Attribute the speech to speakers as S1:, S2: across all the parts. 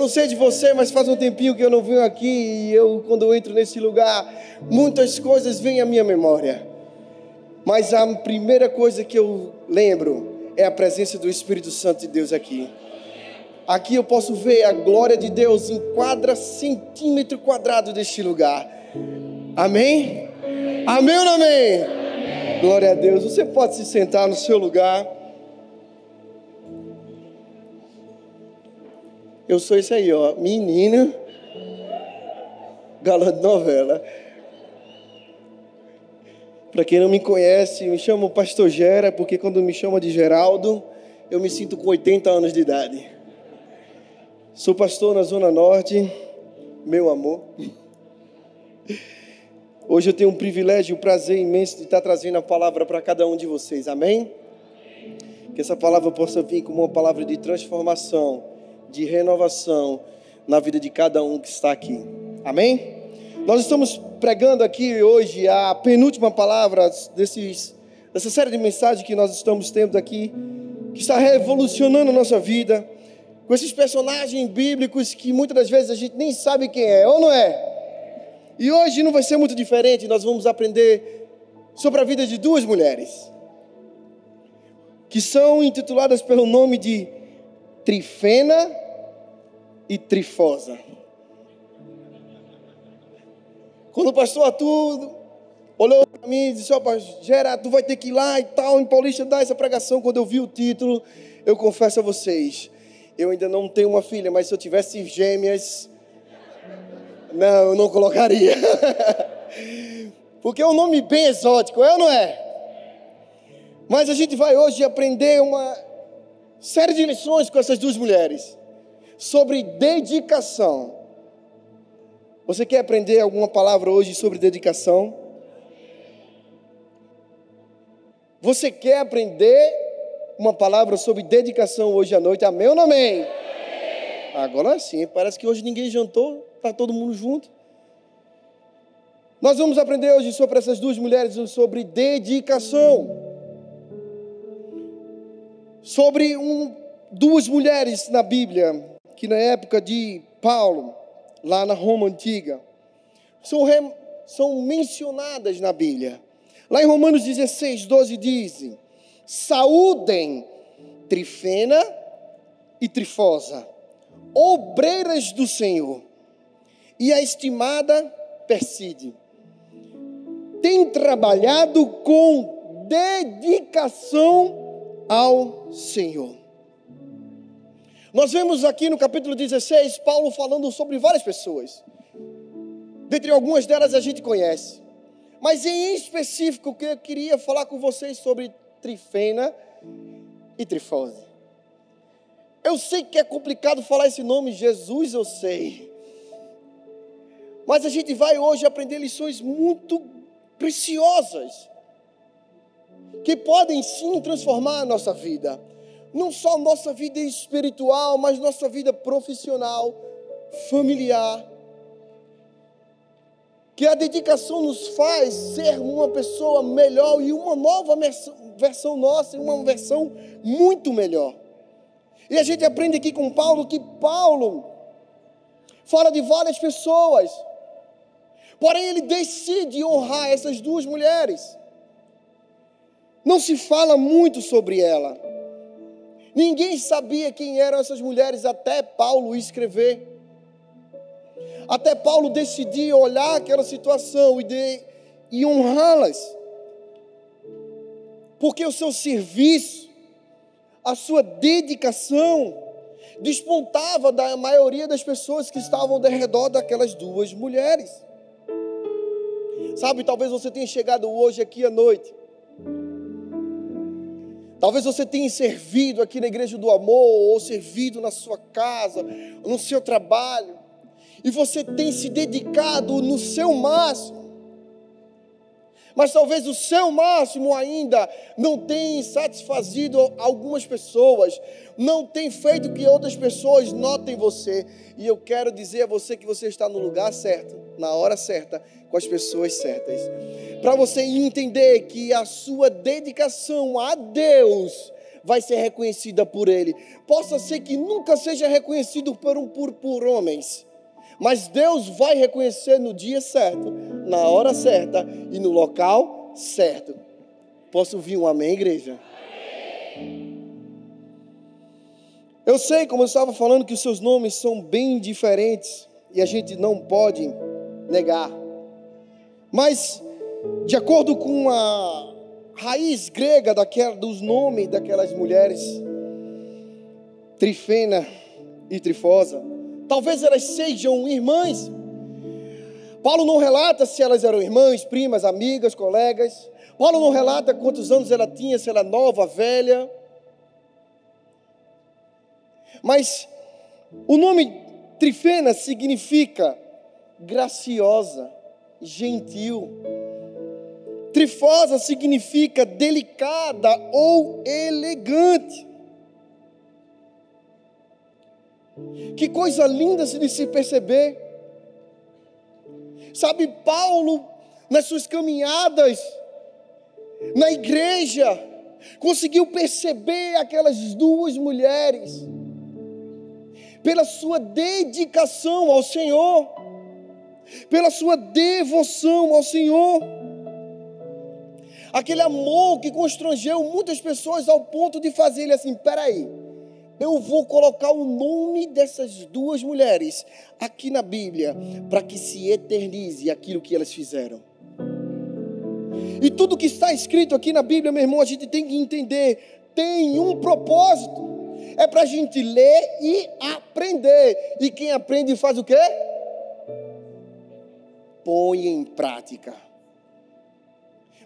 S1: não sei de você, mas faz um tempinho que eu não venho aqui e quando eu entro nesse lugar, muitas coisas vêm à minha memória. Mas a primeira coisa que eu lembro é a presença do Espírito Santo de Deus aqui. Aqui eu posso ver a glória de Deus em cada centímetro quadrado deste lugar. Amém? Amém ou não amém? Amém. Glória a Deus. Você pode se sentar no seu lugar. Eu sou esse aí, ó, menino, galã de novela. Para quem não me conhece, me chamo Pastor Gera, porque quando me chama de Geraldo, eu me sinto com 80 anos de idade. Sou pastor na Zona Norte, meu amor. Hoje eu tenho um privilégio e um prazer imenso de estar trazendo a palavra para cada um de vocês, amém? Que essa palavra possa vir como uma palavra de transformação, de renovação na vida de cada um que está aqui, amém? Nós estamos pregando aqui hoje a penúltima palavra dessa série de mensagens que nós estamos tendo aqui, que está revolucionando a nossa vida, com esses personagens bíblicos que muitas das vezes a gente nem sabe quem é, ou não é? E hoje não vai ser muito diferente, nós vamos aprender sobre a vida de duas mulheres, que são intituladas pelo nome de Trifena e Trifosa. Quando o pastor Arthur olhou para mim e disse, ó, Gerardo, tu vai ter que ir lá e tal, em Paulista, dar essa pregação. Quando eu vi o título, eu confesso a vocês, eu ainda não tenho uma filha, mas se eu tivesse gêmeas, não, eu não colocaria. Porque é um nome bem exótico, é ou não é? Mas a gente vai hoje aprender uma série de lições com essas duas mulheres sobre dedicação. Você quer aprender alguma palavra hoje sobre dedicação? Você quer aprender uma palavra sobre dedicação hoje à noite? Amém ou não amém? Amém. Agora sim, parece que hoje ninguém jantou, está todo mundo junto. Nós vamos aprender hoje sobre essas duas mulheres, sobre dedicação. Sobre duas mulheres na Bíblia, que na época de Paulo, lá na Roma Antiga, são mencionadas na Bíblia. Lá em Romanos 16, 12 dizem, saúdem Trifena e Trifosa, obreiras do Senhor, e a estimada Persíde, tem trabalhado com dedicação ao Senhor. Nós vemos aqui no capítulo 16, Paulo falando sobre várias pessoas. Dentre algumas delas a gente conhece. Mas em específico, que eu queria falar com vocês sobre Trifena e Trifosa. Eu sei que é complicado falar esse nome, Jesus, eu sei. Mas a gente vai hoje aprender lições muito preciosas, que podem sim transformar a nossa vida. Não só nossa vida espiritual, mas nossa vida profissional, familiar. Que a dedicação nos faz ser uma pessoa melhor e uma nova versão nossa, uma versão muito melhor. E a gente aprende aqui com Paulo que Paulo fala de várias pessoas, porém ele decide honrar essas duas mulheres. Não se fala muito sobre ela. Ninguém sabia quem eram essas mulheres até Paulo escrever. Até Paulo decidir olhar aquela situação e honrá-las. Porque o seu serviço, a sua dedicação, despontava da maioria das pessoas que estavam ao redor daquelas duas mulheres. Sabe, talvez você tenha chegado hoje aqui à noite. Talvez você tenha servido aqui na Igreja do Amor, ou servido na sua casa, ou no seu trabalho, e você tem se dedicado no seu máximo, mas talvez o seu máximo ainda não tenha satisfazido algumas pessoas, não tem feito que outras pessoas notem você, e eu quero dizer a você que você está no lugar certo, na hora certa, com as pessoas certas, para você entender que a sua dedicação a Deus vai ser reconhecida por Ele. Possa ser que nunca seja reconhecido por homens, mas Deus vai reconhecer no dia certo, na hora certa e no local certo. Posso ouvir um amém, igreja? Eu sei, como eu estava falando, que os seus nomes são bem diferentes e a gente não pode negar. Mas, de acordo com a raiz grega dos nomes daquelas mulheres, Trifena e Trifosa, talvez elas sejam irmãs. Paulo não relata se elas eram irmãs, primas, amigas, colegas. Paulo não relata quantos anos ela tinha, se ela era nova, velha. Mas o nome Trifena significa graciosa, gentil. Trifosa significa delicada ou elegante. Que coisa linda de se perceber. Sabe, Paulo, nas suas caminhadas na igreja, conseguiu perceber aquelas duas mulheres pela sua dedicação ao Senhor, pela sua devoção ao Senhor. Aquele amor que constrangeu muitas pessoas ao ponto de fazer ele assim: peraí, eu vou colocar o nome dessas duas mulheres aqui na Bíblia, para que se eternize aquilo que elas fizeram. E tudo que está escrito aqui na Bíblia, meu irmão, a gente tem que entender, tem um propósito. É para a gente ler e aprender. E quem aprende faz o quê? Põe em prática.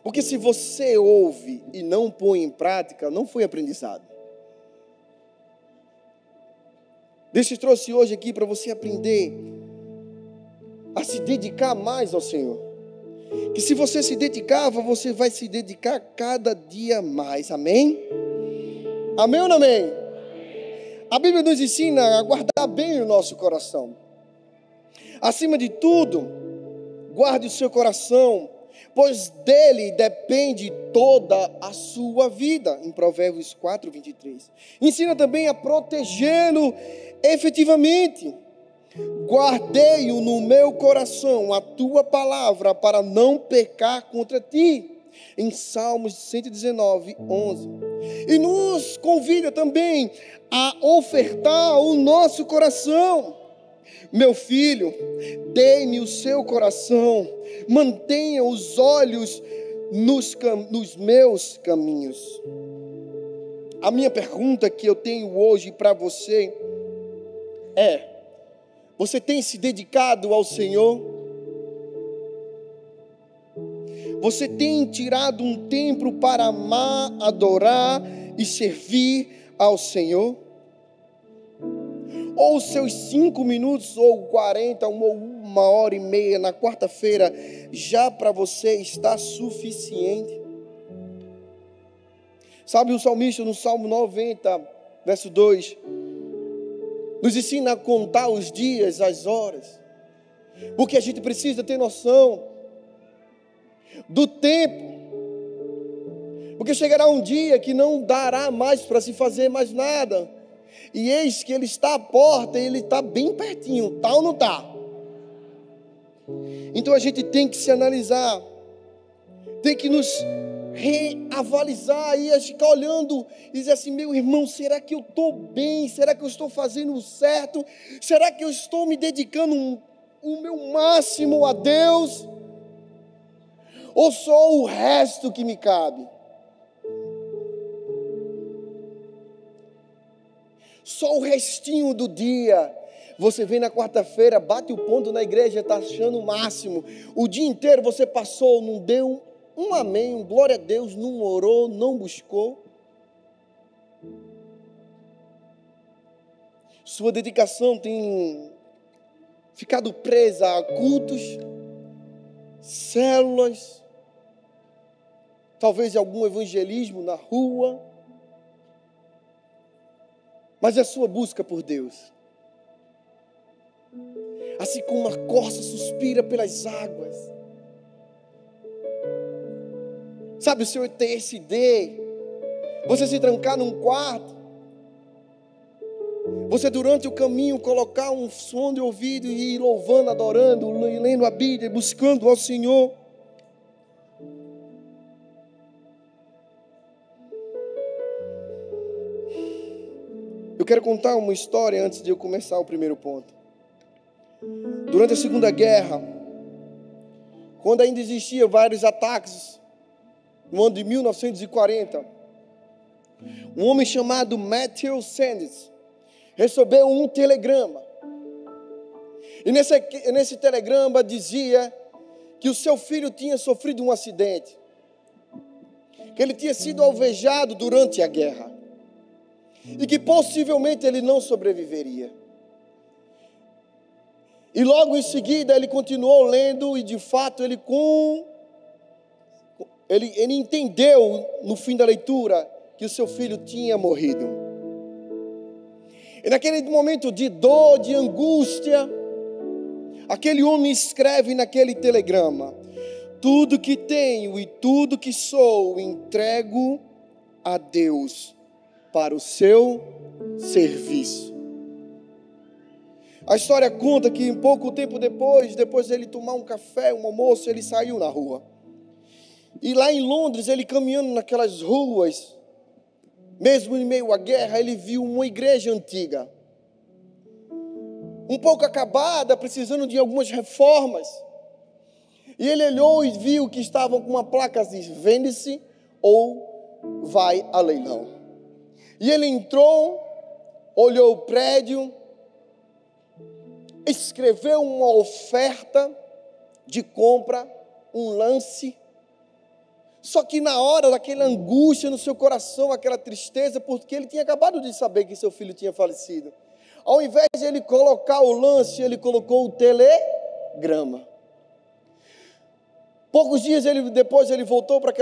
S1: Porque se você ouve e não põe em prática, não foi aprendizado. Deus te trouxe hoje aqui para você aprender a se dedicar mais ao Senhor. Que se você se dedicava, você vai se dedicar cada dia mais. Amém? Amém ou não amém? A Bíblia nos ensina a guardar bem o nosso coração. Acima de tudo, guarde o seu coração, pois dele depende toda a sua vida. Em Provérbios 4:23. Ensina também a protegê-lo efetivamente. Guardei-o no meu coração, a tua palavra, para não pecar contra ti. Em Salmos 119:11. E nos convida também a ofertar o nosso coração. Meu filho, dê-me o seu coração, mantenha os olhos nos meus caminhos. A minha pergunta que eu tenho hoje para você é: você tem se dedicado ao Senhor? Você tem tirado um tempo para amar, adorar e servir ao Senhor? Ou os seus 5 minutos, ou 40, ou 1h30 na quarta-feira, já para você está suficiente? Sabe, o salmista no Salmo 90, verso 2, nos ensina a contar os dias, as horas, porque a gente precisa ter noção do tempo, porque chegará um dia que não dará mais para se fazer mais nada, e eis que ele está à porta, e ele está bem pertinho, tá ou não está? Então a gente tem que se analisar, tem que nos reavalizar e ficar olhando e dizer assim: meu irmão, será que eu estou bem? Será que eu estou fazendo o certo? Será que eu estou me dedicando o meu máximo a Deus? Ou só o resto que me cabe? Só o restinho do dia. Você vem na quarta-feira, bate o ponto na igreja, está achando o máximo. O dia inteiro você passou, não deu um amém, um glória a Deus, não orou, não buscou. Sua dedicação tem ficado presa a cultos, células, talvez algum evangelismo na rua, mas é a sua busca por Deus. Assim como uma corça suspira pelas águas. Sabe, o seu TSD, Você se trancar num quarto. Você durante o caminho colocar um som de ouvido e ir louvando, adorando, lendo a Bíblia, buscando ao Senhor. Eu quero contar uma história antes de eu começar o primeiro ponto. Durante a Segunda Guerra, quando ainda existiam vários ataques, no ano de 1940, um homem chamado Matthew Sanders recebeu um telegrama. E nesse telegrama dizia que o seu filho tinha sofrido um acidente, que ele tinha sido alvejado durante a guerra e que possivelmente ele não sobreviveria. E logo em seguida ele continuou lendo e de fato ele entendeu no fim da leitura que o seu filho tinha morrido. E naquele momento de dor, de angústia, aquele homem escreve naquele telegrama: tudo que tenho e tudo que sou entrego a Deus para o seu serviço. A história conta que em pouco tempo depois de ele tomar um café, um almoço, ele saiu na rua. E lá em Londres, ele caminhando naquelas ruas, mesmo em meio à guerra, ele viu uma igreja antiga, um pouco acabada, precisando de algumas reformas. E ele olhou e viu que estavam com uma placa de vende-se ou vai a leilão. E ele entrou, olhou o prédio, escreveu uma oferta de compra, um lance. Só que na hora daquela angústia no seu coração, aquela tristeza, porque ele tinha acabado de saber que seu filho tinha falecido, ao invés de ele colocar o lance, ele colocou o telegrama. Poucos dias depois ele voltou para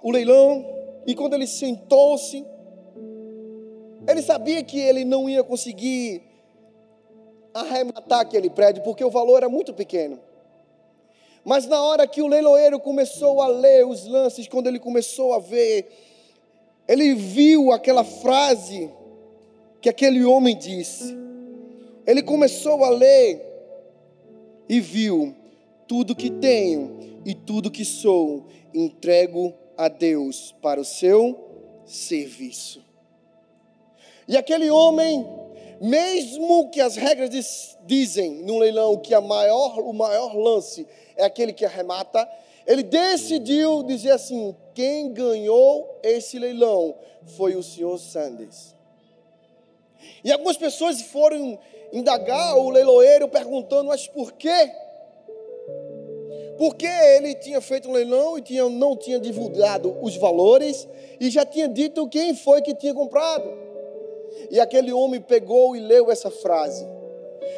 S1: o leilão, e quando ele sentou-se, ele sabia que ele não ia conseguir arrematar aquele prédio, porque o valor era muito pequeno. Mas na hora que o leiloeiro começou a ler os lances, quando ele começou a ver, ele viu aquela frase que aquele homem disse. Ele começou a ler e viu: tudo que tenho e tudo que sou, entrego a Deus para o seu serviço. E aquele homem, mesmo que as regras dizem no leilão que o maior lance é aquele que arremata, ele decidiu dizer assim: quem ganhou esse leilão foi o senhor Sanders. E algumas pessoas foram indagar o leiloeiro perguntando: mas por quê? Porque ele tinha feito um leilão e não tinha divulgado os valores e já tinha dito quem foi que tinha comprado. E aquele homem pegou e leu essa frase.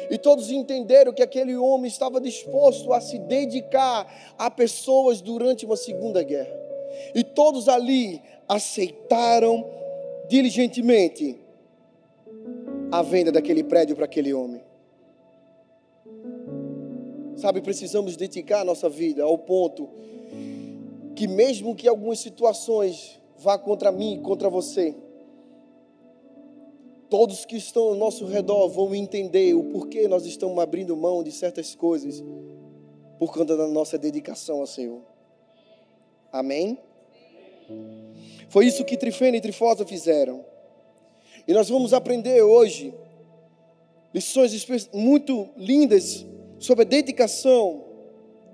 S1: E todos entenderam que aquele homem estava disposto a se dedicar a pessoas durante uma segunda guerra. E todos ali aceitaram diligentemente a venda daquele prédio para aquele homem. Sabe, precisamos dedicar a nossa vida ao ponto que mesmo que algumas situações vá contra mim, contra você, todos que estão ao nosso redor vão entender o porquê nós estamos abrindo mão de certas coisas por conta da nossa dedicação ao Senhor. Amém? Foi isso que Trifena e Trifosa fizeram. E nós vamos aprender hoje lições muito lindas sobre a dedicação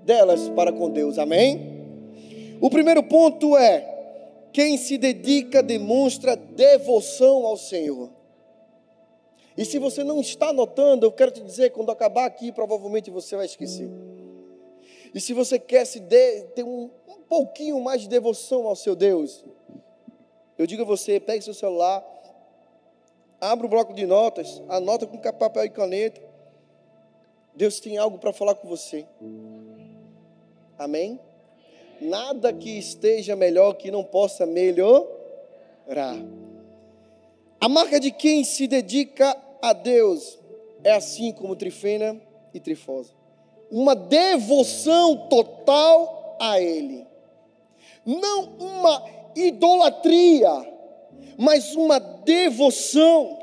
S1: delas para com Deus. Amém? O primeiro ponto é: quem se dedica demonstra devoção ao Senhor. E se você não está notando, eu quero te dizer, quando acabar aqui, provavelmente você vai esquecer. E se você quer ter um pouquinho mais de devoção ao seu Deus, eu digo a você: pegue seu celular, abra o bloco de notas, anota com papel e caneta. Deus tem algo para falar com você. Amém? Nada que esteja melhor que não possa melhorar. A marca de quem se dedica a Deus é assim como Trifena e Trifosa: uma devoção total a Ele. Não uma idolatria, mas uma devoção.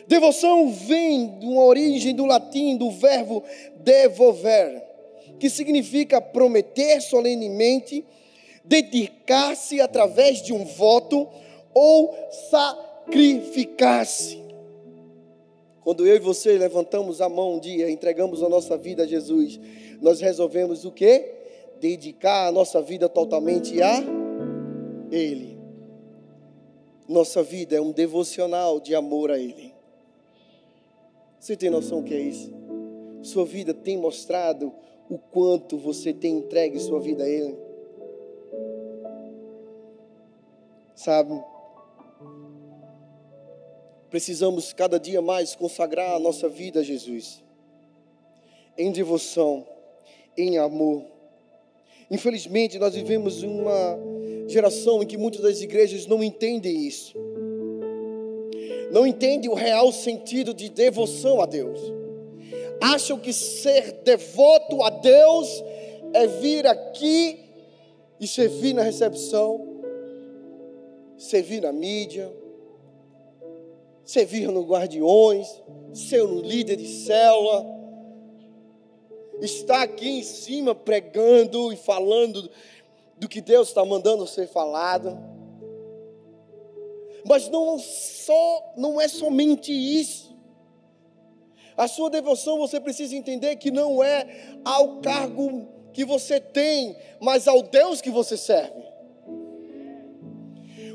S1: Devoção vem de uma origem do latim, do verbo devolver, que significa prometer solenemente, dedicar-se através de um voto ou sacrificar-se. Quando eu e você levantamos a mão um dia, entregamos a nossa vida a Jesus, nós resolvemos o quê? Dedicar a nossa vida totalmente a Ele. Nossa vida é um devocional de amor a Ele. Você tem noção do que é isso? Sua vida tem mostrado o quanto você tem entregue sua vida a Ele? Sabe? Precisamos cada dia mais consagrar a nossa vida a Jesus. Em devoção, em amor. Infelizmente, nós vivemos uma geração em que muitas das igrejas não entendem isso. Não entendem o real sentido de devoção a Deus. Acham que ser devoto a Deus é vir aqui e servir na recepção, servir na mídia, servir no guardiões, ser um líder de célula, estar aqui em cima pregando e falando do que Deus está mandando ser falado. Mas não é somente isso. A sua devoção, você precisa entender que não é ao cargo que você tem, mas ao Deus que você serve.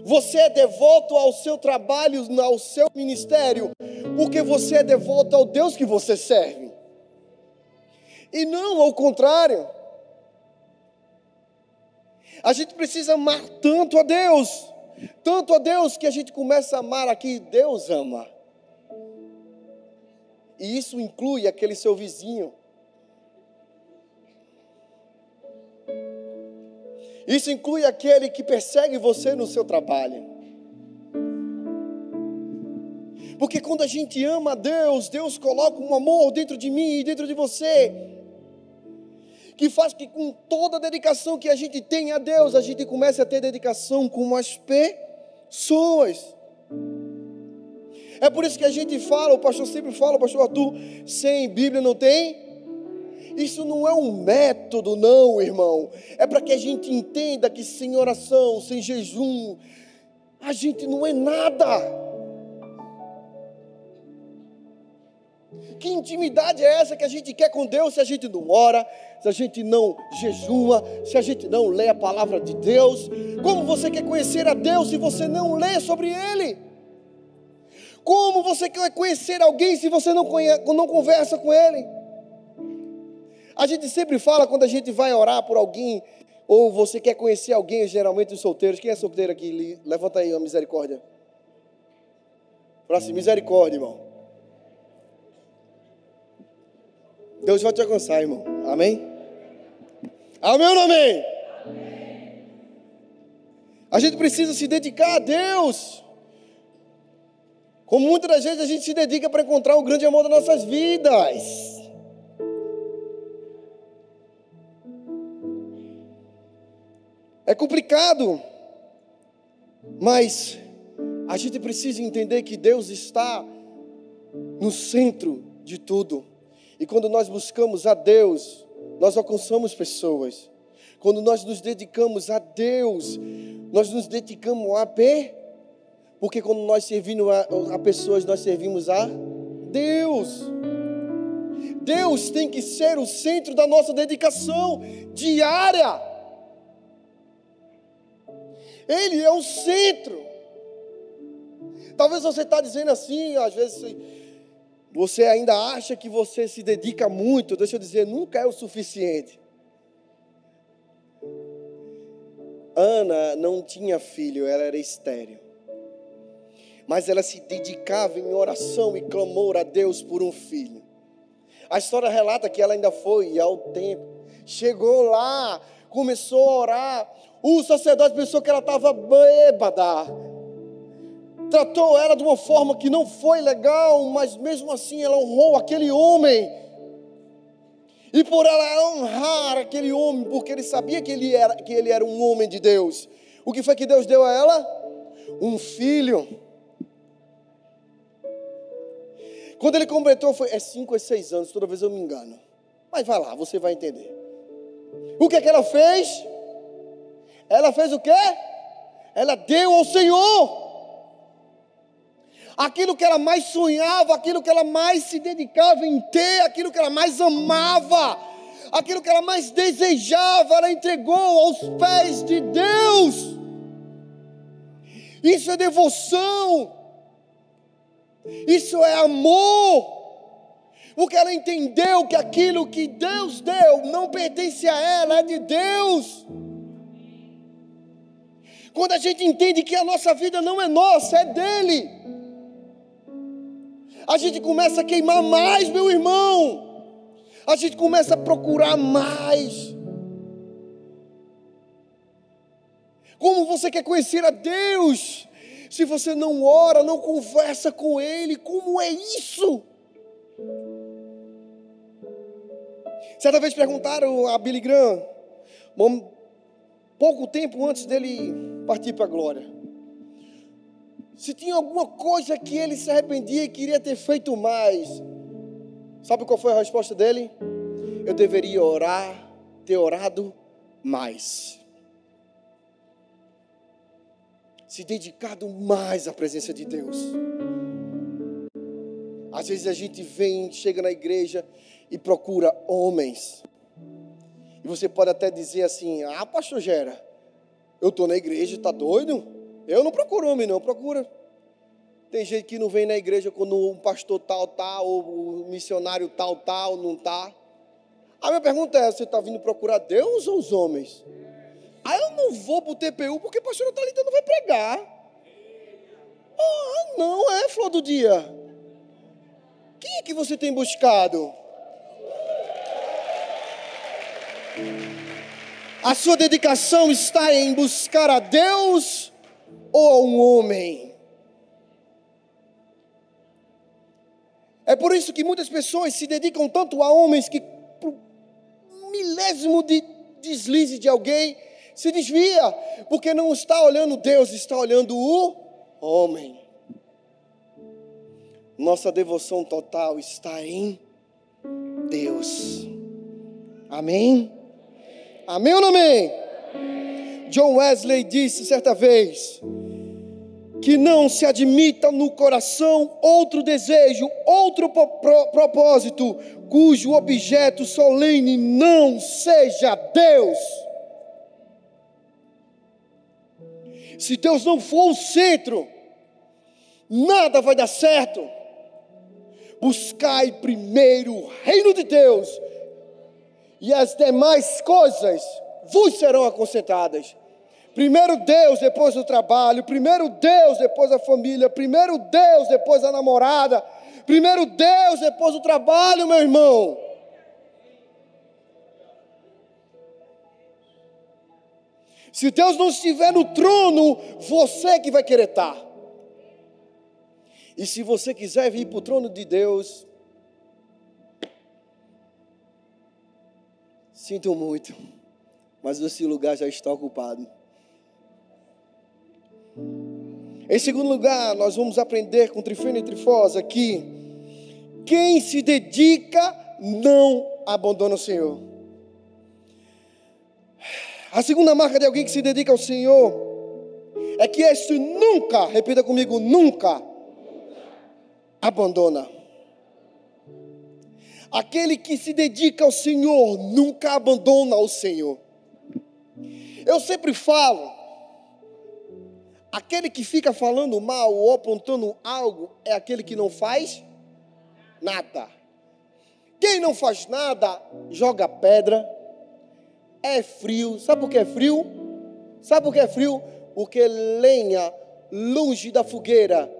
S1: Você é devoto ao seu trabalho, ao seu ministério, porque você é devoto ao Deus que você serve. E não ao contrário. A gente precisa amar tanto a Deus que a gente começa a amar aqui, Deus ama. E isso inclui aquele seu vizinho. Isso inclui aquele que persegue você no seu trabalho. Porque quando a gente ama a Deus, Deus coloca um amor dentro de mim e dentro de você, que faz que com toda a dedicação que a gente tem a Deus, a gente comece a ter dedicação com as pessoas. É por isso que a gente fala, o pastor sempre fala, o pastor Arthur, sem Bíblia não tem. Isso não é um método não, irmão. É para que a gente entenda que sem oração, sem jejum, a gente não é nada. Que intimidade é essa que a gente quer com Deus se a gente não ora, se a gente não jejuma, se a gente não lê a palavra de Deus? Como você quer conhecer a Deus se você não lê sobre Ele? Como você quer conhecer alguém se você não conversa com Ele? A gente sempre fala quando a gente vai orar por alguém, ou você quer conhecer alguém, geralmente os solteiros. Quem é solteiro aqui? Levanta aí, uma misericórdia. Fala assim, misericórdia, irmão. Deus vai te alcançar, irmão. Amém? Amém ou não amém? Amém. A gente precisa se dedicar a Deus. Como muitas das vezes a gente se dedica para encontrar o grande amor das nossas vidas. É complicado, mas a gente precisa entender que Deus está no centro de tudo. E quando nós buscamos a Deus, nós alcançamos pessoas. Quando nós nos dedicamos a Deus, nós nos dedicamos a porque quando nós servimos a pessoas, nós servimos a Deus. Deus tem que ser o centro da nossa dedicação diária. Ele é o centro. Talvez você está dizendo assim, às vezes você ainda acha que você se dedica muito. Deixa eu dizer, nunca é o suficiente. Ana não tinha filho, ela era estéril. Mas ela se dedicava em oração e clamor a Deus por um filho. A história relata que ela ainda foi ao templo. Chegou lá, começou a orar. O sacerdote pensou que ela estava bêbada. Tratou ela de uma forma que não foi legal, mas mesmo assim ela honrou aquele homem. E por ela honrar aquele homem, porque ele sabia que ele era um homem de Deus, O que foi que Deus deu a ela? Um filho. Quando ele completou, foi 5 ou 6 anos, toda vez eu me engano. Mas vai lá, você vai entender. O que é que ela fez? Ela fez o quê? Ela deu ao Senhor aquilo que ela mais sonhava, aquilo que ela mais se dedicava em ter, aquilo que ela mais amava, aquilo que ela mais desejava, ela entregou aos pés de Deus. Isso é devoção, isso é amor, porque ela entendeu que aquilo que Deus deu não pertence a ela, é de Deus. Quando a gente entende que a nossa vida não é nossa, é dele, a gente começa a queimar mais, meu irmão. A gente começa a procurar mais. Como você quer conhecer a Deus se você não ora, não conversa com Ele? Como é isso? Certa vez perguntaram a Billy Graham, pouco tempo antes dele partir para a glória, se tinha alguma coisa que ele se arrependia e queria ter feito mais. Sabe qual foi a resposta dele? Eu deveria ter orado mais. Se dedicado mais à presença de Deus. Às vezes a gente chega na igreja e procura homens. E você pode até dizer assim, pastor Gera, eu estou na igreja, está doido? Eu não procuro homem não, procura. Tem gente que não vem na igreja quando um pastor tal, ou o missionário tal, não está. A minha pergunta é, você está vindo procurar Deus ou os homens? Eu não vou para o TPU porque o pastor Thalita não vai pregar. Não é, flor do dia. Quem é que você tem buscado? A sua dedicação está em buscar a Deus ou a um homem? É por isso que muitas pessoas se dedicam tanto a homens que por um milésimo de deslize de alguém se desvia, porque não está olhando Deus, está olhando o homem. Nossa devoção total está em Deus. Amém? Amém ou não amém? John Wesley disse certa vez que não se admita no coração outro desejo, outro propósito, cujo objeto solene não seja Deus. Se Deus não for o centro, nada vai dar certo. Buscai primeiro o reino de Deus, e as demais coisas vos serão acrescentadas. Primeiro Deus, depois o trabalho. Primeiro Deus, depois a família. Primeiro Deus, depois a namorada. Primeiro Deus, depois o trabalho, meu irmão. Se Deus não estiver no trono, você que vai querer estar. E se você quiser vir para o trono de Deus, sinto muito, mas esse lugar já está ocupado. Em segundo lugar, nós vamos aprender com Trifena e Trifosa que quem se dedica não abandona o Senhor. A segunda marca de alguém que se dedica ao Senhor é que este nunca, repita comigo, nunca abandona. Aquele que se dedica ao Senhor nunca abandona o Senhor. Eu sempre falo, aquele que fica falando mal ou apontando algo é aquele que não faz nada. Quem não faz nada, joga pedra, é frio. Sabe por que é frio? Sabe por que é frio? Porque lenha longe da fogueira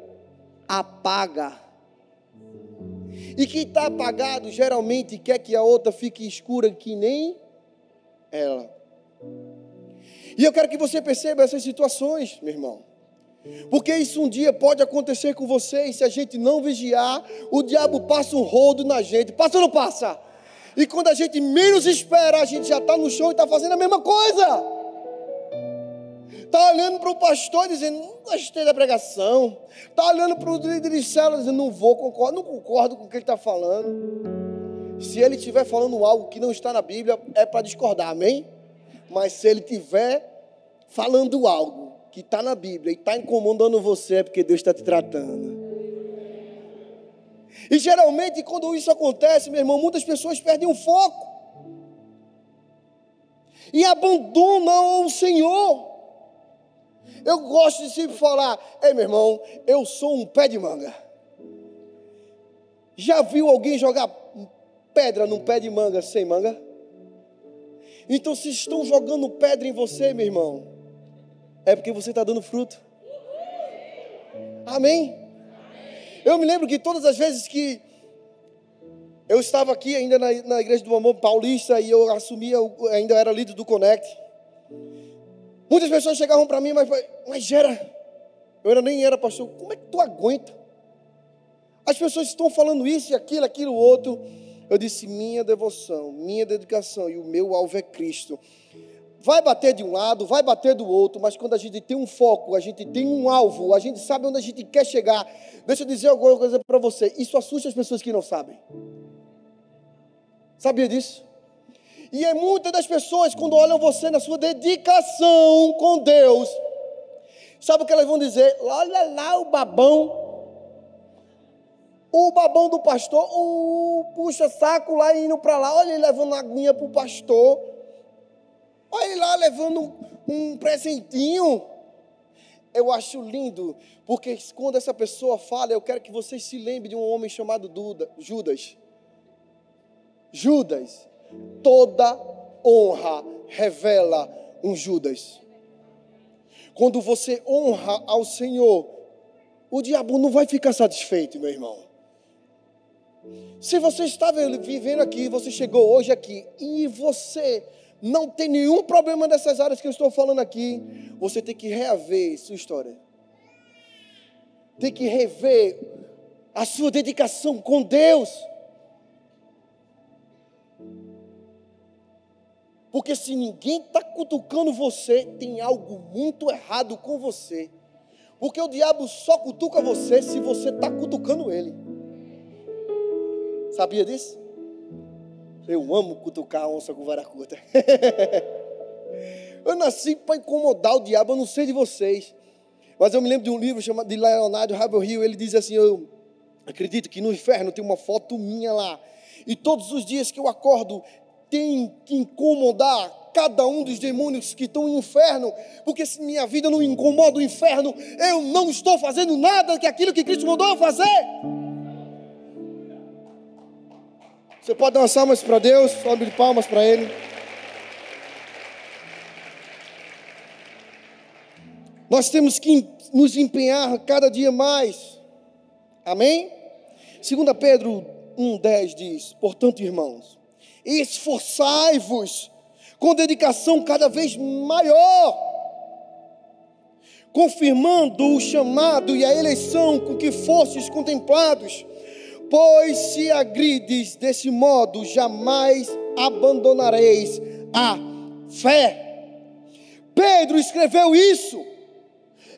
S1: apaga. E quem está apagado geralmente quer que a outra fique escura que nem ela. E eu quero que você perceba essas situações, meu irmão. Porque isso um dia pode acontecer com você, e se a gente não vigiar, o diabo passa um rodo na gente. Passa ou não passa? E quando a gente menos espera, a gente já está no chão e está fazendo a mesma coisa. Está olhando para o pastor dizendo, não gostei da pregação. Está olhando para o líder de célula dizendo, não concordo com o que ele está falando. Se ele estiver falando algo que não está na Bíblia, é para discordar, amém? Mas se ele estiver falando algo que está na Bíblia e está incomodando você, é porque Deus está te tratando. E geralmente quando isso acontece, meu irmão, muitas pessoas perdem o foco e abandonam o Senhor. Eu gosto de sempre falar, ei meu irmão, eu sou um pé de manga. Já viu alguém jogar pedra num pé de manga sem manga? Então se estão jogando pedra em você, meu irmão, é porque você está dando fruto. Amém? Eu me lembro que todas as vezes que eu estava aqui ainda na igreja do Amor Paulista e eu assumia, ainda era líder do Connect, muitas pessoas chegavam para mim, mas Gera, eu nem era pastor, como é que tu aguenta? As pessoas estão falando isso e aquilo outro. Eu disse, minha devoção, minha dedicação e o meu alvo é Cristo. Vai bater de um lado, vai bater do outro, mas quando a gente tem um foco, a gente tem um alvo, a gente sabe onde a gente quer chegar. Deixa eu dizer alguma coisa para você, isso assusta as pessoas que não sabem. Sabia disso? E é muitas das pessoas, quando olham você na sua dedicação com Deus, sabe o que elas vão dizer? Olha lá o babão do pastor, puxa saco lá indo para lá, olha ele levando aguinha para o pastor, olha ele lá levando um presentinho. Eu acho lindo, porque quando essa pessoa fala, eu quero que vocês se lembrem de um homem chamado Judas. Judas, toda honra revela um Judas. Quando você honra ao Senhor, o diabo não vai ficar satisfeito, meu irmão. Se você está vivendo aqui, você chegou hoje aqui, e você não tem nenhum problema nessas áreas que eu estou falando aqui, você tem que reaver sua história. Tem que rever a sua dedicação com Deus. Porque se ninguém está cutucando você, tem algo muito errado com você. Porque o diabo só cutuca você se você está cutucando ele. Sabia disso? Eu amo cutucar a onça com vara curta. Eu nasci para incomodar o diabo, eu não sei de vocês. Mas eu me lembro de um livro chamado de Leonardo Ravenhill. Ele diz assim, eu acredito que no inferno tem uma foto minha lá. E todos os dias que eu acordo, tem que incomodar cada um dos demônios que estão no inferno. Porque se minha vida não incomoda o inferno, eu não estou fazendo nada que aquilo que Cristo mandou eu fazer. Você pode dar umas palmas para Deus, salve de palmas para Ele. Nós temos que nos empenhar cada dia mais. Amém? 2 Pedro 1,10 diz, portanto, irmãos, esforçai-vos com dedicação cada vez maior, confirmando o chamado e a eleição com que fostes contemplados. Pois se agrides desse modo, jamais abandonareis a fé. Pedro escreveu isso.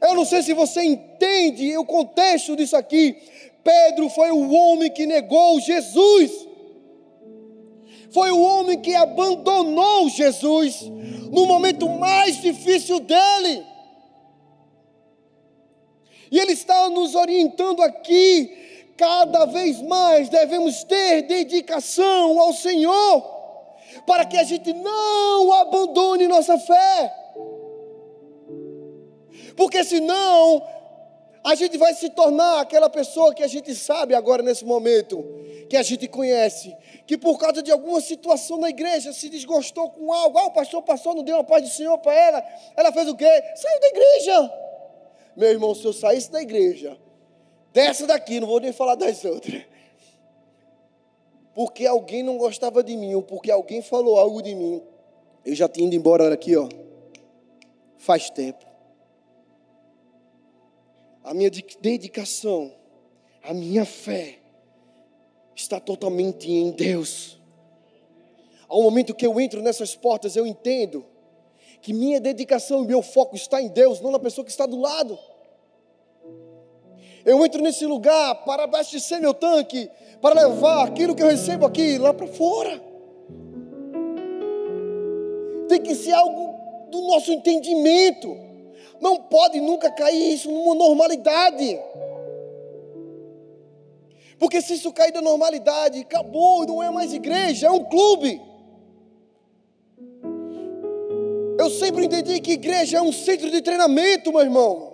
S1: Eu não sei se você entende o contexto disso aqui. Pedro foi o homem que negou Jesus. Foi o homem que abandonou Jesus no momento mais difícil dele. E ele está nos orientando aqui. Cada vez mais devemos ter dedicação ao Senhor, para que a gente não abandone nossa fé. Porque senão, a gente vai se tornar aquela pessoa que a gente sabe agora nesse momento, que a gente conhece, que por causa de alguma situação na igreja se desgostou com algo. O pastor passou, não deu uma paz do Senhor para ela. Ela fez o quê? Saiu da igreja. Meu irmão, se eu saísse da igreja, dessa daqui, não vou nem falar das outras, porque alguém não gostava de mim, ou porque alguém falou algo de mim, eu já tinha ido embora daqui, faz tempo. A minha dedicação, a minha fé, está totalmente em Deus. Ao momento que eu entro nessas portas, eu entendo que minha dedicação e meu foco está em Deus, não na pessoa que está do lado. Eu entro nesse lugar para abastecer meu tanque, para levar aquilo que eu recebo aqui lá para fora. Tem que ser algo do nosso entendimento. Não pode nunca cair isso numa normalidade. Porque se isso cair da normalidade, acabou, não é mais igreja, é um clube. Eu sempre entendi que igreja é um centro de treinamento, meu irmão,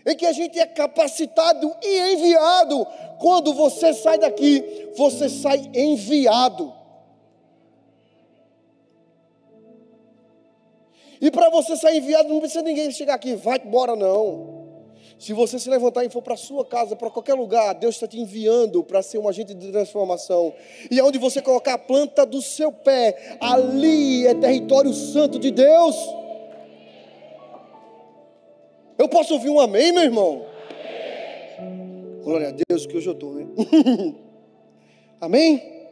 S1: em que a gente é capacitado e enviado. Quando você sai daqui, você sai enviado. E para você sair enviado, não precisa ninguém chegar aqui, vai embora não. Se você se levantar e for para a sua casa, para qualquer lugar, Deus está te enviando para ser um agente de transformação. E onde você colocar a planta do seu pé, ali é território santo de Deus. Eu posso ouvir um amém, meu irmão? Amém. Glória a Deus, que hoje eu estou, né? Amém?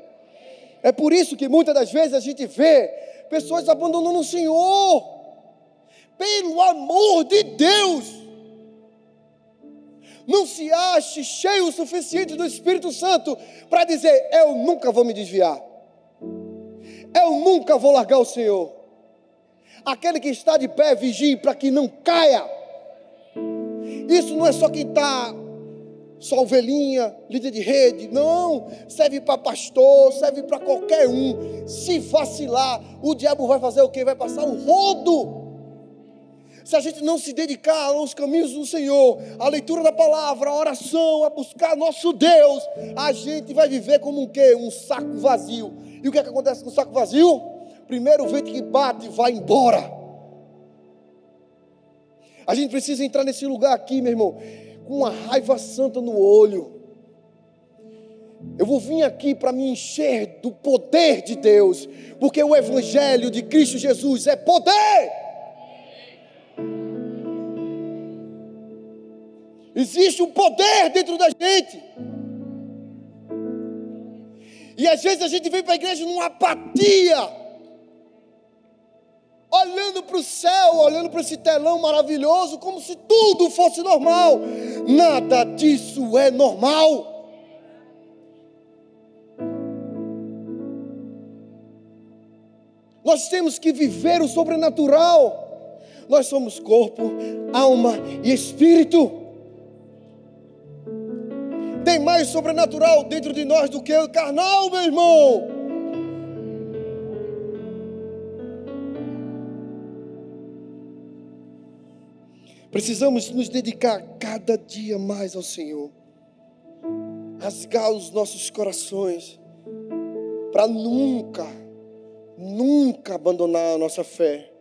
S1: É por isso que muitas das vezes a gente vê pessoas abandonando o Senhor. Pelo amor de Deus! Não se ache cheio o suficiente do Espírito Santo para dizer: eu nunca vou me desviar, eu nunca vou largar o Senhor. Aquele que está de pé, vigie para que não caia. Isso não é só quem está, só ovelhinha, líder de rede, não, serve para pastor, serve para qualquer um. Se vacilar, o diabo vai fazer o quê? Vai passar o rodo. Se a gente não se dedicar aos caminhos do Senhor, à leitura da palavra, à oração, a buscar nosso Deus, a gente vai viver como um quê? Um saco vazio. E o que é que acontece com o saco vazio? Primeiro o vento que bate vai embora. A gente precisa entrar nesse lugar aqui, meu irmão, com uma raiva santa no olho. Eu vou vir aqui para me encher do poder de Deus, porque o Evangelho de Cristo Jesus é poder. Existe um poder dentro da gente. E às vezes a gente vem para a igreja numa apatia, olhando para o céu, olhando para esse telão maravilhoso, como se tudo fosse normal. Nada disso é normal. Nós temos que viver o sobrenatural. Nós somos corpo, alma e espírito. Tem mais sobrenatural dentro de nós do que o carnal, meu irmão. Precisamos nos dedicar cada dia mais ao Senhor. Rasgar os nossos corações para nunca abandonar a nossa fé.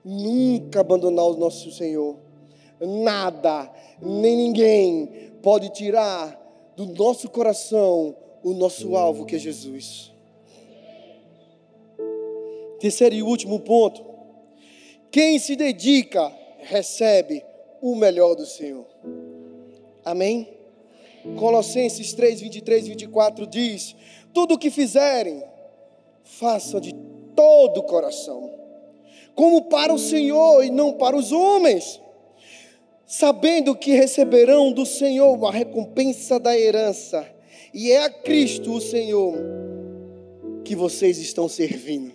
S1: Nunca abandonar o nosso Senhor. Nada, nem ninguém pode tirar do nosso coração o nosso alvo, que é Jesus. Terceiro e último ponto: quem se dedica recebe o melhor do Senhor. Amém? Colossenses 3, 23 e 24 diz: tudo o que fizerem, façam de todo o coração, como para o Senhor e não para os homens, sabendo que receberão do Senhor a recompensa da herança, e é a Cristo o Senhor que vocês estão servindo.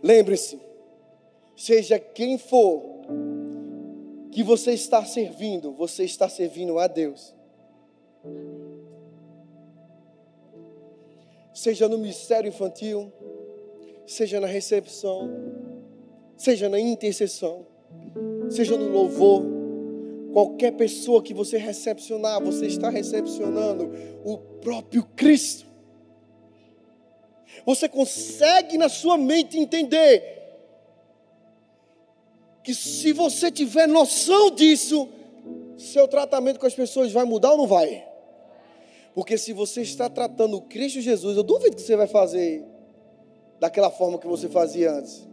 S1: Lembre-se, seja quem for que você está servindo a Deus. Seja no ministério infantil, seja na recepção, seja na intercessão, seja no louvor, qualquer pessoa que você recepcionar, você está recepcionando o próprio Cristo. Você consegue na sua mente entender que se você tiver noção disso, seu tratamento com as pessoas vai mudar ou não vai? Porque se você está tratando o Cristo Jesus, eu duvido que você vai fazer daquela forma que você fazia antes.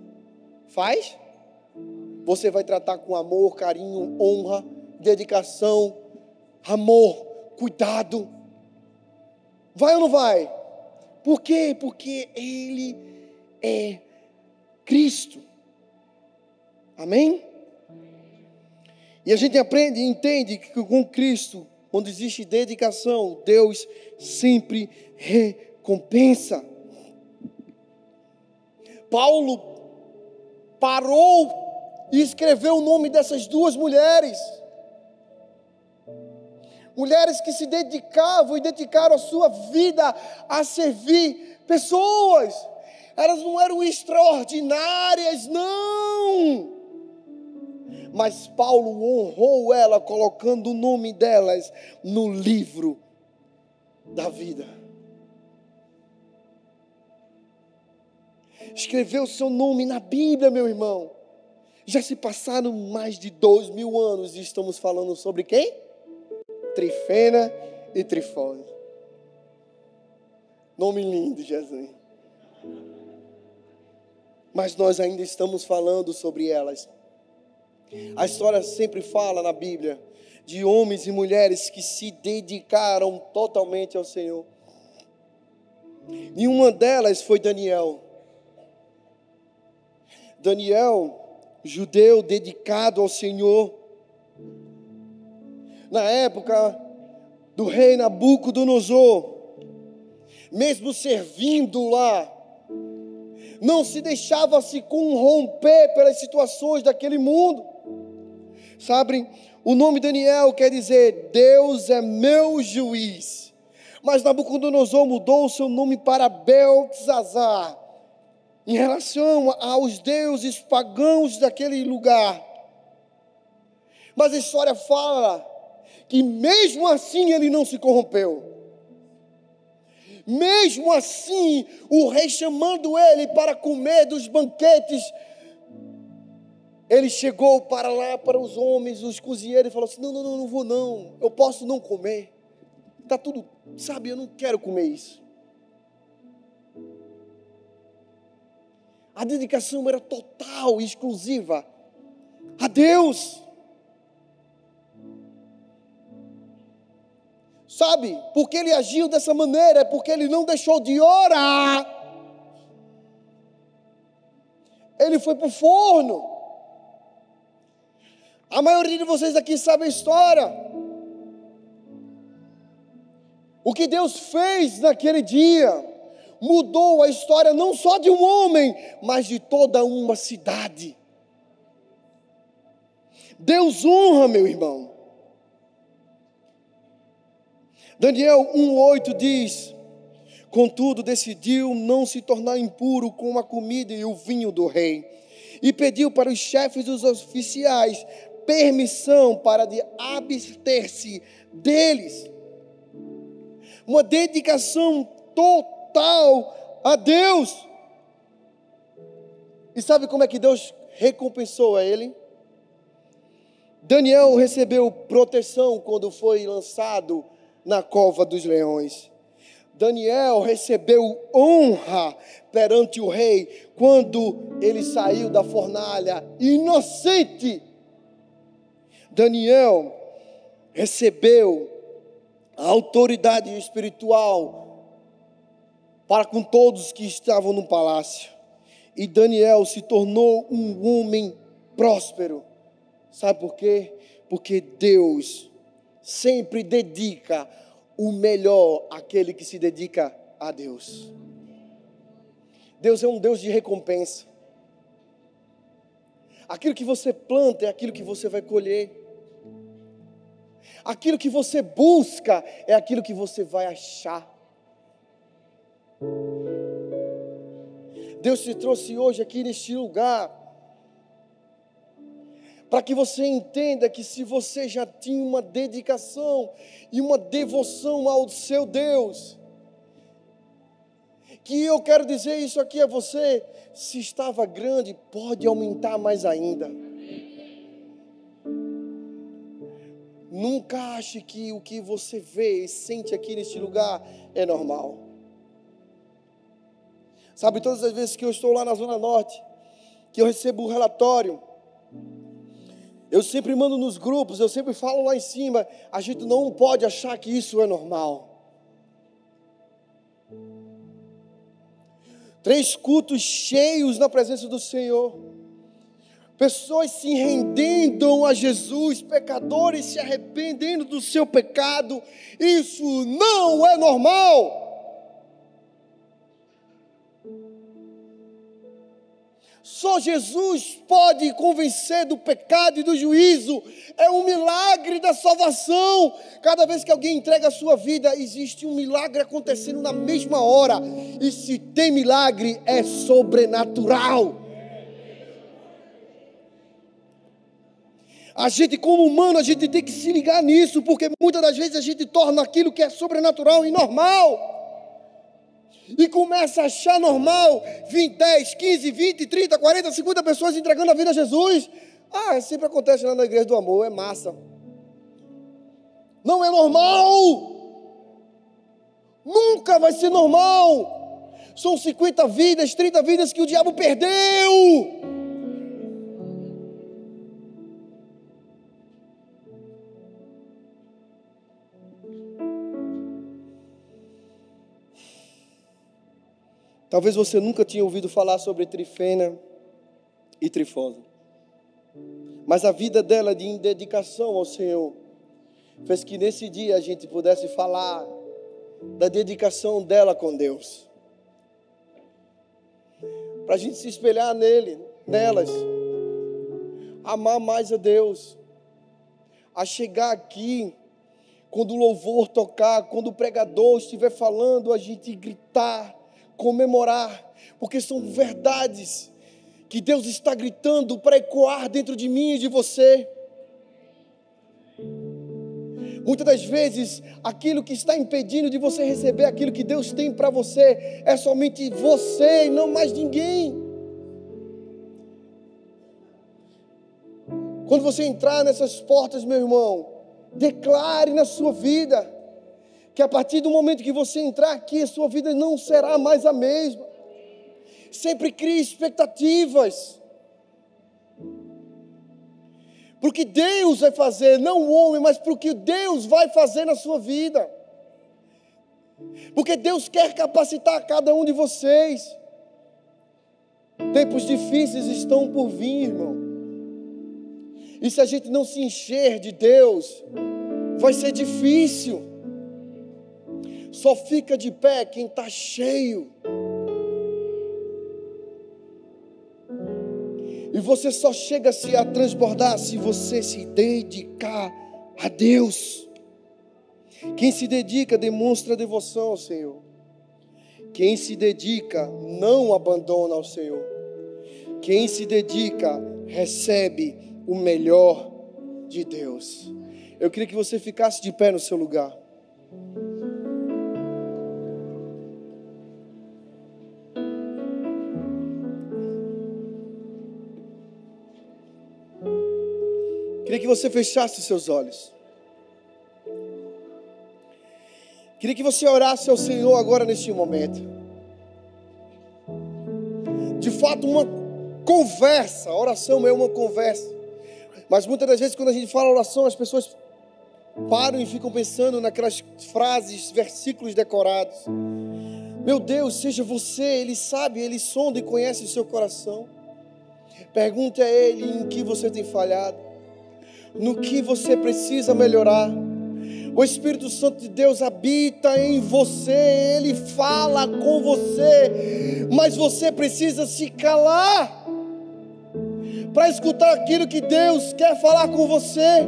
S1: Faz? Você vai tratar com amor, carinho, honra, dedicação, amor, cuidado. Vai ou não vai? Por quê? Porque Ele é Cristo. Amém? E a gente aprende e entende que com Cristo, quando existe dedicação, Deus sempre recompensa. Paulo parou e escreveu o nome dessas duas mulheres. Mulheres que se dedicavam e dedicaram a sua vida a servir pessoas. Elas não eram extraordinárias, não. Mas Paulo honrou ela, colocando o nome delas no livro da vida. Escreveu seu nome na Bíblia, meu irmão. Já se passaram mais de 2000 anos e estamos falando sobre quem? Trifena e Trifone. Nome lindo, Jesus. Mas nós ainda estamos falando sobre elas. A história sempre fala na Bíblia de homens e mulheres que se dedicaram totalmente ao Senhor. E uma delas foi Daniel. Daniel, judeu dedicado ao Senhor. Na época do rei Nabucodonosor, mesmo servindo lá, não se deixava se corromper pelas situações daquele mundo. Sabe, o nome Daniel quer dizer, Deus é meu juiz. Mas Nabucodonosor mudou o seu nome para Beltesazar, em relação aos deuses pagãos daquele lugar. Mas a história fala que mesmo assim ele não se corrompeu. Mesmo assim, o rei chamando ele para comer dos banquetes, ele chegou para lá, para os homens, os cozinheiros, e falou assim, não vou não, eu posso não comer. Está tudo, sabe, eu não quero comer isso. A dedicação era total e exclusiva a Deus. Sabe, porque ele agiu dessa maneira, é porque ele não deixou de orar. Ele foi para o forno. A maioria de vocês aqui sabe a história. O que Deus fez naquele dia mudou a história não só de um homem, mas de toda uma cidade. Deus honra, meu irmão. Daniel 1:8 diz, contudo decidiu não se tornar impuro com a comida e o vinho do rei, e pediu para os chefes dos oficiais permissão para de abster-se deles. Uma dedicação total a Deus. E sabe como é que Deus recompensou a ele? Daniel recebeu proteção quando foi lançado na cova dos leões. Daniel recebeu honra perante o rei quando ele saiu da fornalha inocente. Daniel recebeu a autoridade espiritual para com todos que estavam no palácio. E Daniel se tornou um homem próspero. Sabe por quê? Porque Deus sempre dedica o melhor àquele que se dedica a Deus. Deus é um Deus de recompensa. Aquilo que você planta é aquilo que você vai colher. Aquilo que você busca é aquilo que você vai achar. Deus te trouxe hoje aqui neste lugar para que você entenda que se você já tinha uma dedicação e uma devoção ao seu Deus, que eu quero dizer isso aqui a você, se estava grande, pode aumentar mais ainda. Nunca ache que o que você vê e sente aqui neste lugar é normal. Sabe, todas as vezes que eu estou lá na Zona Norte, que eu recebo um relatório, eu sempre mando nos grupos, eu sempre falo lá em cima, a gente não pode achar que isso é normal. 3 cultos cheios na presença do Senhor. Pessoas se rendendo a Jesus, pecadores se arrependendo do seu pecado. Isso não é normal. Só Jesus pode convencer do pecado e do juízo. É um milagre da salvação. Cada vez que alguém entrega a sua vida, existe um milagre acontecendo na mesma hora. E se tem milagre, é sobrenatural. A gente, como humano, a gente tem que se ligar nisso, porque muitas das vezes a gente torna aquilo que é sobrenatural e normal. E começa a achar normal 20, 10, 15, 20, 30, 40, 50 pessoas entregando a vida a Jesus. Sempre acontece lá na Igreja do Amor, é massa. Não é normal. Nunca vai ser normal. São 50 vidas, 30 vidas que o diabo perdeu. Talvez você nunca tinha ouvido falar sobre Trifena e Trifosa. Mas a vida dela de dedicação ao Senhor fez que nesse dia a gente pudesse falar da dedicação dela com Deus. Para a gente se espelhar nelas, amar mais a Deus, a chegar aqui, quando o louvor tocar, quando o pregador estiver falando, a gente gritar, comemorar, porque são verdades que Deus está gritando para ecoar dentro de mim e de você. Muitas das vezes, aquilo que está impedindo de você receber aquilo que Deus tem para você, é somente você e não mais ninguém. Quando você entrar nessas portas, meu irmão, declare na sua vida, que a partir do momento que você entrar aqui, a sua vida não será mais a mesma. Sempre crie expectativas. Porque Deus vai fazer, não o homem, mas porque Deus vai fazer na sua vida. Porque Deus quer capacitar cada um de vocês. Tempos difíceis estão por vir, irmão. E se a gente não se encher de Deus, vai ser difícil. Só fica de pé quem está cheio. E você só chega-se a transbordar se você se dedicar a Deus. Quem se dedica demonstra devoção ao Senhor. Quem se dedica não abandona ao Senhor. Quem se dedica recebe o melhor de Deus. Eu queria que você ficasse de pé no seu lugar. Queria que você fechasse seus olhos. Queria que você orasse ao Senhor agora neste momento. De fato, uma conversa. A oração é uma conversa. Mas muitas das vezes quando a gente fala oração, as pessoas param e ficam pensando naquelas frases, versículos decorados. Meu Deus, seja você, Ele sabe, Ele sonda e conhece o seu coração. Pergunte a Ele em que você tem falhado, no que você precisa melhorar. O Espírito Santo de Deus habita em você, Ele fala com você, mas você precisa se calar para escutar aquilo que Deus quer falar com você.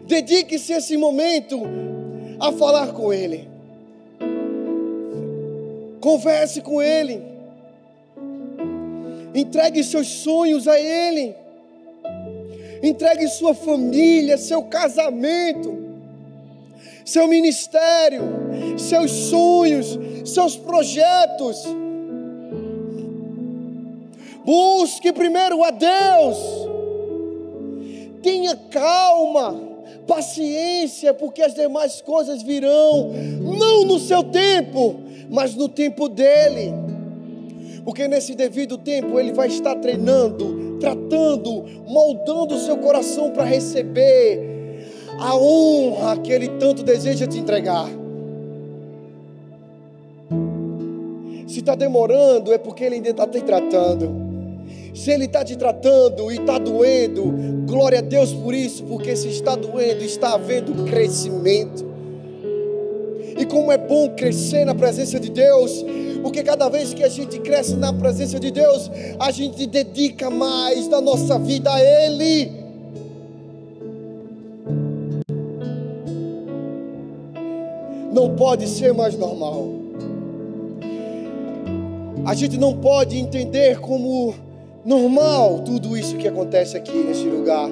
S1: Dedique-se esse momento a falar com Ele. Converse com Ele. Entregue seus sonhos a Ele. Entregue sua família, seu casamento, seu ministério, seus sonhos, seus projetos. Busque primeiro a Deus. Tenha calma, paciência, porque as demais coisas virão, não no seu tempo, mas no tempo dEle. Porque nesse devido tempo Ele vai estar treinando, tratando, moldando o seu coração para receber a honra que Ele tanto deseja te entregar. Se está demorando, é porque Ele ainda está te tratando. Se Ele está te tratando e está doendo, glória a Deus por isso, porque se está doendo, está havendo crescimento. E como é bom crescer na presença de Deus, porque cada vez que a gente cresce na presença de Deus, a gente dedica mais da nossa vida a Ele. Não pode ser mais normal. A gente não pode entender como normal tudo isso que acontece aqui neste lugar.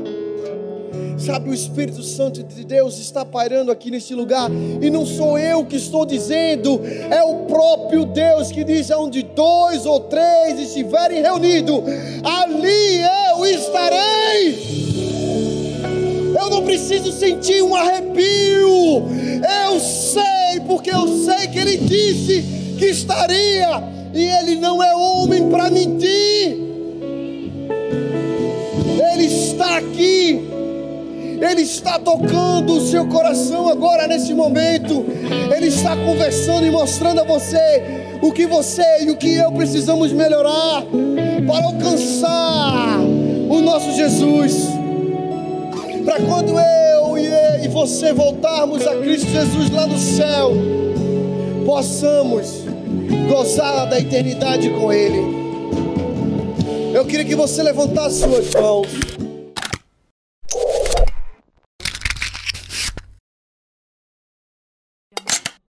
S1: Sabe, o Espírito Santo de Deus está pairando aqui neste lugar. E não sou eu que estou dizendo, é o próprio Deus que diz: onde 2 ou 3 estiverem reunidos, ali eu estarei. Eu não preciso sentir um arrepio. Eu sei, porque eu sei que Ele disse que estaria. E Ele não é homem para mentir. Ele está aqui. Ele está tocando o seu coração agora nesse momento. Ele está conversando e mostrando a você o que você e o que eu precisamos melhorar para alcançar o nosso Jesus. Para quando eu e você voltarmos a Cristo Jesus lá no céu, possamos gozar da eternidade com Ele. Eu queria que você levantasse suas mãos.